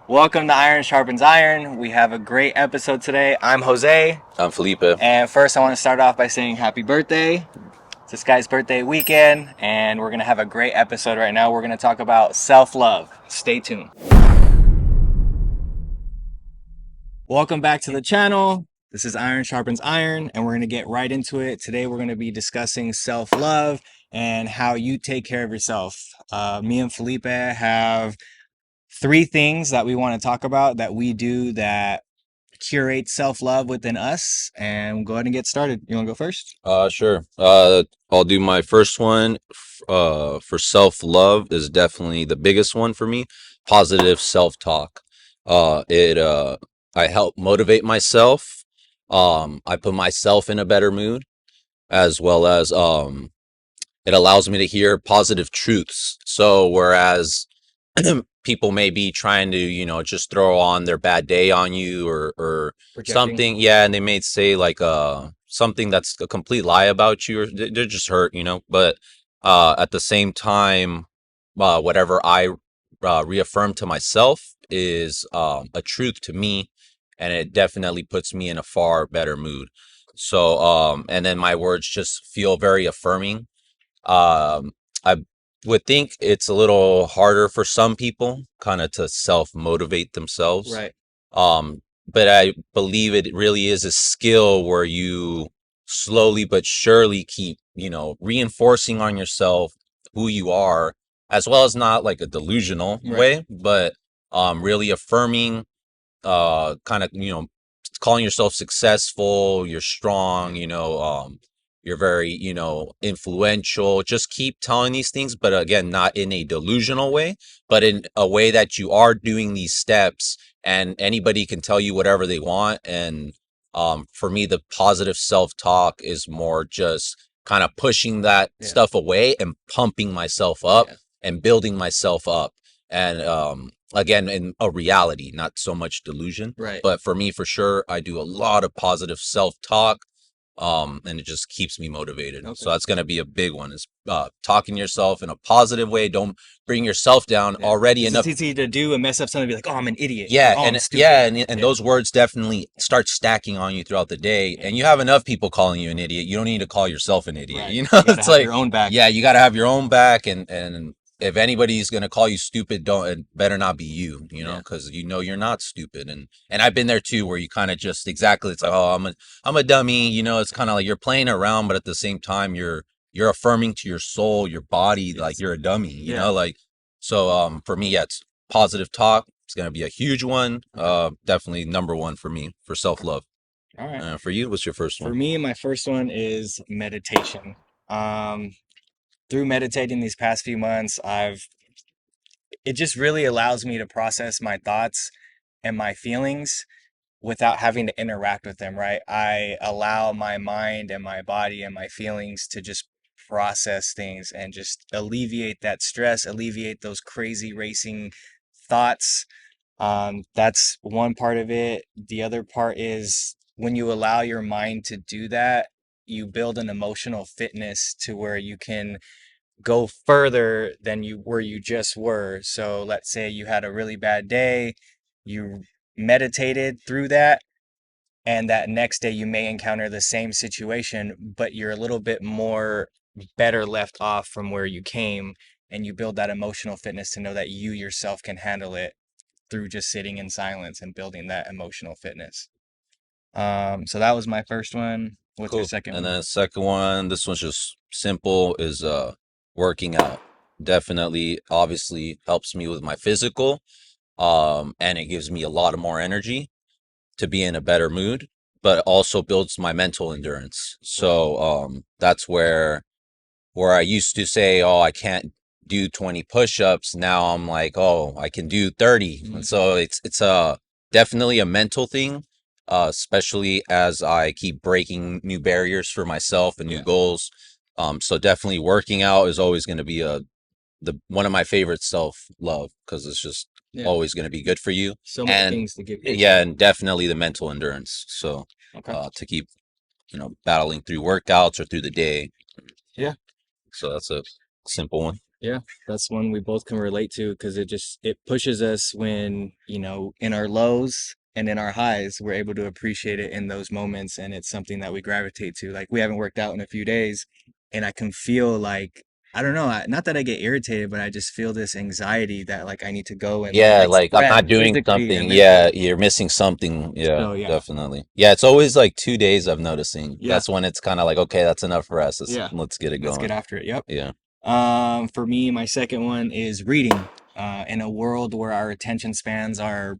Welcome to Iron Sharpens Iron. We have a great episode today. I'm Jose. I'm Felipe. And first, I want to start off by saying happy birthday. It's this guy's birthday weekend, and we're going to have a great episode right now. We're going to talk about self-love. Stay tuned. Welcome back to the channel. This is Iron Sharpens Iron, and we're going to get right into it. Today, we're going to be discussing self-love and how you take care of yourself. Me and Felipe have 3 things that we want to talk about that we do that curate self-love within us, and we'll go ahead and get started. You want to go first? Sure. I'll do my first one. For self-love is definitely the biggest one for me. Positive self-talk. I help motivate myself. I put myself in a better mood, as well as it allows me to hear positive truths. So whereas people may be trying to, just throw on their bad day on you or Projecting. something, yeah, and they may say like something that's a complete lie about you, or they're just hurt, but at the same time, whatever I reaffirm to myself is a truth to me, and it definitely puts me in a far better mood. So and then my words just feel very affirming. I would think it's a little harder for some people kind of to self-motivate themselves. Right. But I believe it really is a skill where you slowly but surely keep, reinforcing on yourself who you are, as well as not like a delusional Right. way, but really affirming, kind of, calling yourself successful, you're strong, you're very, influential. Just keep telling these things, but again, not in a delusional way, but in a way that you are doing these steps and anybody can tell you whatever they want. And for me, the positive self-talk is more just kind of pushing that stuff away and pumping myself up and building myself up. And again, in a reality, not so much delusion. Right. But for me, for sure, I do a lot of positive self-talk. And it just keeps me motivated. Okay. So that's going to be a big one, is talking to yourself in a positive way. Don't bring yourself down already enough. It's easy to do and mess up something and be like, oh, I'm an idiot. Yeah, oh, and I'm stupid. and those words definitely start stacking on you throughout the day. And you have enough people calling you an idiot. You don't need to call yourself an idiot. Right. You know, You gotta it's have like your own back. Yeah, you got to have your own back. And if anybody's gonna call you stupid, it better not be you. Because you're not stupid. And I've been there too, where you kind of just exactly, it's like, oh, I'm a dummy. It's kind of like you're playing around, but at the same time, you're affirming to your soul, your body, like you're a dummy. You know, like so. For me, yeah, it's positive talk. It's gonna be a huge one. Definitely number one for me for self-love. All right. For you, what's your first one? For me, my first one is meditation. Through meditating these past few months, it just really allows me to process my thoughts and my feelings without having to interact with them, right? I allow my mind and my body and my feelings to just process things and just alleviate that stress, alleviate those crazy racing thoughts. That's one part of it. The other part is when you allow your mind to do that, you build an emotional fitness to where you can go further than where you just were. So let's say you had a really bad day, you meditated through that, and that next day you may encounter the same situation, but you're a little bit more better left off from where you came, and you build that emotional fitness to know that you yourself can handle it through just sitting in silence and building that emotional fitness. So that was my first one. What's your Cool. second And one? then second one, this one's just simple, is working out. Definitely, obviously helps me with my physical, and it gives me a lot of more energy to be in a better mood, but also builds my mental endurance. So that's where I used to say, oh, I can't do 20 push-ups. Now I'm like, oh, I can do 30. And so it's definitely a mental thing, especially as I keep breaking new barriers for myself and new goals. So definitely working out is always going to be the one of my favorite self-love, because it's just always going to be good for you. So many And things to give you. yeah, and definitely the mental endurance. So to keep, battling through workouts or through the day. Yeah. So that's a simple one. Yeah, that's one we both can relate to because it pushes us when, in our lows and in our highs, we're able to appreciate it in those moments, and it's something that we gravitate to. Like we haven't worked out in a few days, and I can feel like I don't know, not that I get irritated, but I just feel this anxiety that like I need to go and Yeah, like I'm express not doing physically and something. mentally. Yeah, you're missing something. Yeah, So yeah, definitely. Yeah, it's always like 2 days I'm noticing. yeah, That's when it's kind of like, okay, that's enough rest. yeah. Let's get it Let's get going. after it. Yep. Yeah. For me, my second one is reading. In a world where our attention spans are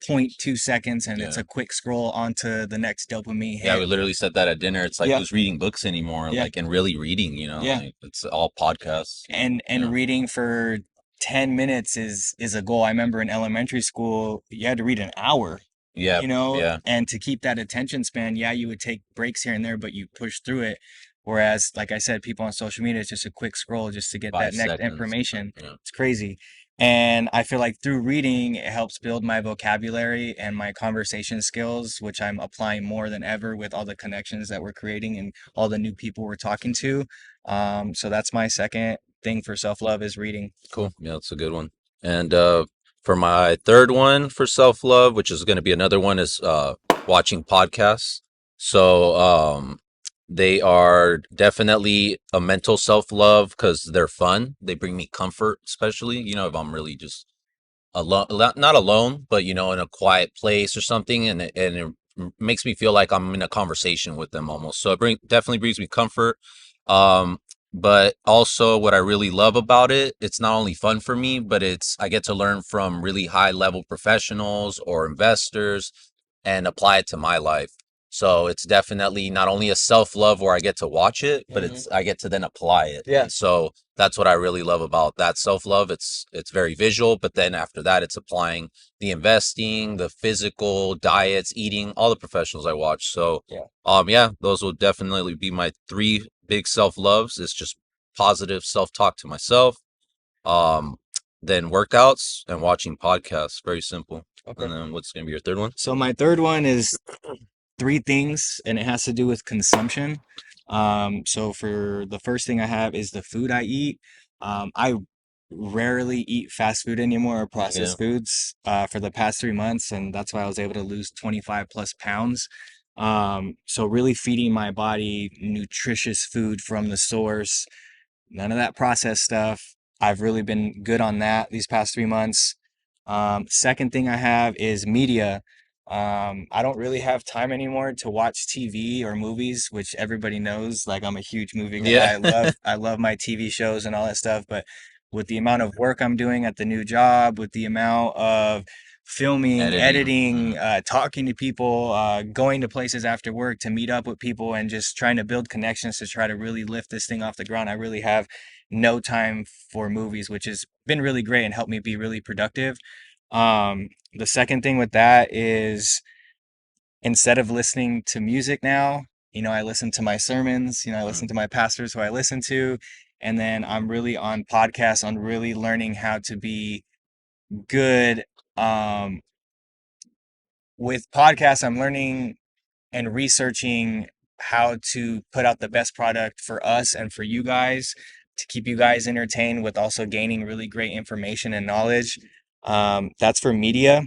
0.2 seconds and it's Yeah. a quick scroll onto the next dopamine Yeah, we hit. literally said that at dinner. It's like Yeah, who's reading books anymore? yeah, Like and really reading, yeah. like it's all podcasts. And Yeah. reading for 10 minutes is a goal. I remember in elementary school, you had to read an hour, Yeah. Yeah. and to keep that attention span, yeah, you would take breaks here and there, but you push through it. Whereas, like I said, people on social media, it's just a quick scroll just to get that Five next seconds. information. Yeah. It's crazy. And I feel like through reading, it helps build my vocabulary and my conversation skills, which I'm applying more than ever with all the connections that we're creating and all the new people we're talking to. So that's my second thing for self-love is reading. Cool. Yeah, that's a good one. And for my third one for self-love, which is going to be another one, is watching podcasts. So they are definitely a mental self-love because they're fun. They bring me comfort, especially, if I'm really just alone, not alone, but in a quiet place or something, and it makes me feel like I'm in a conversation with them almost. So definitely brings me comfort. Um, but also what I really love about it, it's not only fun for me, but I get to learn from really high level professionals or investors and apply it to my life. So it's definitely not only a self love where I get to watch it, but Hmm. I get to then apply it. Yeah. And so that's what I really love about that self love. It's very visual, but then after that, it's applying the investing, the physical, diets, eating, all the professionals I watch. So, Yeah. yeah, those will definitely be my three big self loves. It's just positive self talk to myself. Um, then workouts and watching podcasts. Very simple. Okay. And then what's gonna be your third one? So my third one is three things, and it has to do with consumption. So for the first thing I have is the food I eat. I rarely eat fast food anymore or Yeah. processed foods for the past 3 months, and that's why I was able to lose 25 plus pounds. So really feeding my body nutritious food from the source, none of that processed stuff. I've really been good on that these past 3 months. Second thing I have is media. I don't really have time anymore to watch TV or movies, which everybody knows. Like I'm a huge movie Yeah. guy. I love my TV shows and all that stuff. But with the amount of work I'm doing at the new job, with the amount of filming, Editing. editing, talking to people, going to places after work to meet up with people, and just trying to build connections to try to really lift this thing off the ground. I really have no time for movies, which has been really great and helped me be really productive. The second thing with that is instead of listening to music now, I listen to my sermons, I Mm. listen to my pastors who I listen to, and then I'm really on podcasts on really learning how to be good. Um, with podcasts, I'm learning and researching how to put out the best product for us and for you guys to keep you guys entertained with also gaining really great information and knowledge. That's for media.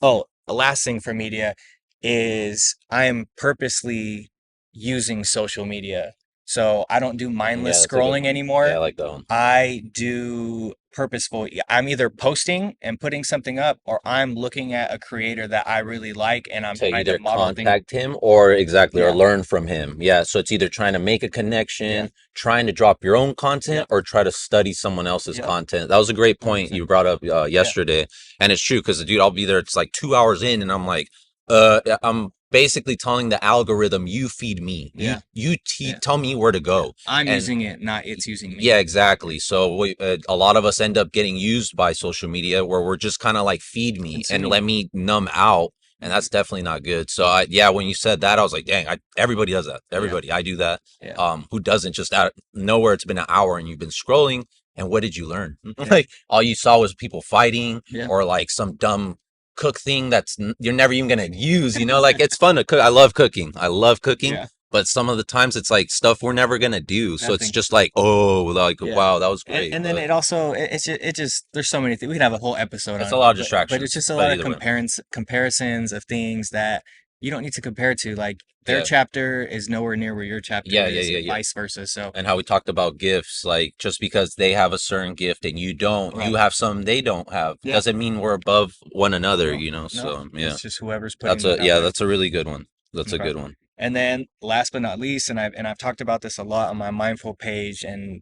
Oh, the last thing for media is I am purposely using social media. So I don't do Yeah, mindless that's a good scrolling one. Yeah, I anymore. like that one. I do purposeful. I'm either posting and putting something up, or I'm looking at a creator that I really like and I'm To trying to either model things. contact him or exactly or Yeah, learn from him. Yeah, so it's either trying to make a yeah, connection, trying to drop your own yeah, content, or try to study someone else's yeah, content. That was a great point 100%. you brought up Yeah, yesterday, and it's true because dude, I'll be there. It's like 2 hours in, and I'm like, I'm basically telling the algorithm, you feed me, yeah, yeah, tell me where to yeah. go, I'm and using it, not it's using me. yeah, exactly. So a lot of us end up getting used by social media where we're just kind of like feed me and Consuming let it. me numb out, and Mhm. that's definitely not good. So yeah, when you said that, I was like, dang, everybody does that. Yeah, Everybody, I do that. yeah, Who doesn't just out of nowhere? It's been an hour and you've been scrolling, and what did you learn? yeah, Like all you saw was people fighting yeah, or like some dumb cook thing you're never even gonna use. Like it's fun to cook. I love cooking. I love cooking, yeah, but some of the times it's like stuff we're never gonna do. So it's Nothing. just like, oh, like Yeah. wow, that was And great. and then But it also it just there's so many things. We could have a whole episode it's on a it, lot of but it's distractions. just a But lot of either way, comparisons of things that you don't need to compare to. Like their yeah, chapter is nowhere near where your chapter yeah, yeah, is, yeah, and yeah. vice versa. So And how we talked about gifts, like just because they have a certain gift and you don't, you right. have some they don't have, Yeah. doesn't mean we're above one another, No. you know? No. So yeah, It's just whoever's putting that out yeah, there. that's a really good one. That's a Okay. good one. And then last but not least, and I've talked about this a lot on my mindful page, and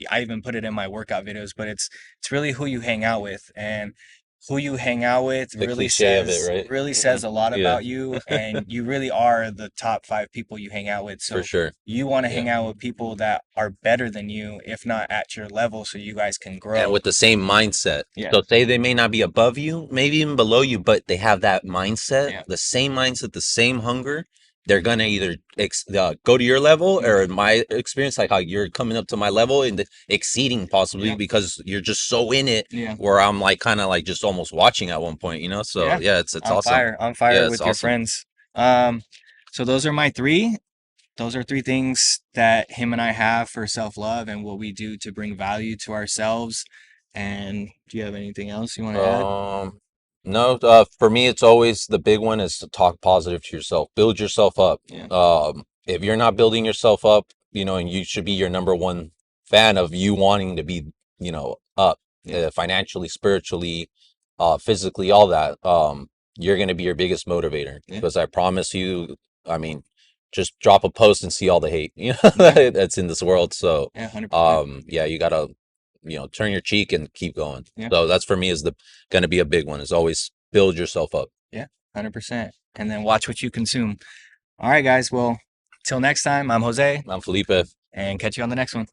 I even put it in my workout videos, but it's really who you hang out with. And who you hang out with The cliche of it, right? really says a lot Yeah, about you, and you really are the top five people you hang out with. for So sure. you want to Yeah. hang out with people that are better than you, if not at your level, so you guys can And grow. with the same mindset. Yeah. So say they may not be above you, maybe even below you, but they have that mindset, Yeah. the same mindset, the same hunger. They're gonna either go to your level, or Mhm. in my experience, like how you're coming up to my level and exceeding possibly Yeah. because you're just so in it. Yeah. Where I'm like kind of like just almost watching at one point, you know. So Yeah. yeah, it's awesome. On Yeah, fire it's with your awesome. friends. Um, so those are my three. Those are three things that him and I have for self-love and what we do to bring value to ourselves. And do you have anything else you want to add? Um, no, for me, it's always the big one is to talk positive to yourself, build yourself up. Yeah. If you're not building yourself up, you know, and you should be your number one fan of you wanting to be, you know, up, Yeah. financially, spiritually, physically, all that. You're going to be your biggest motivator Yeah. because I promise you, I mean, just drop a post and see all the hate, you Yeah. know, that's in this world. So, Yeah. 100%. yeah, you gotta, you know, turn your cheek and keep going. Yeah. So that's for me is the going to be a big one is always build yourself up. Yeah. 100%. And then watch what you consume. All right, guys. Well, till next time, I'm Jose, I'm Felipe. and catch you on the next one.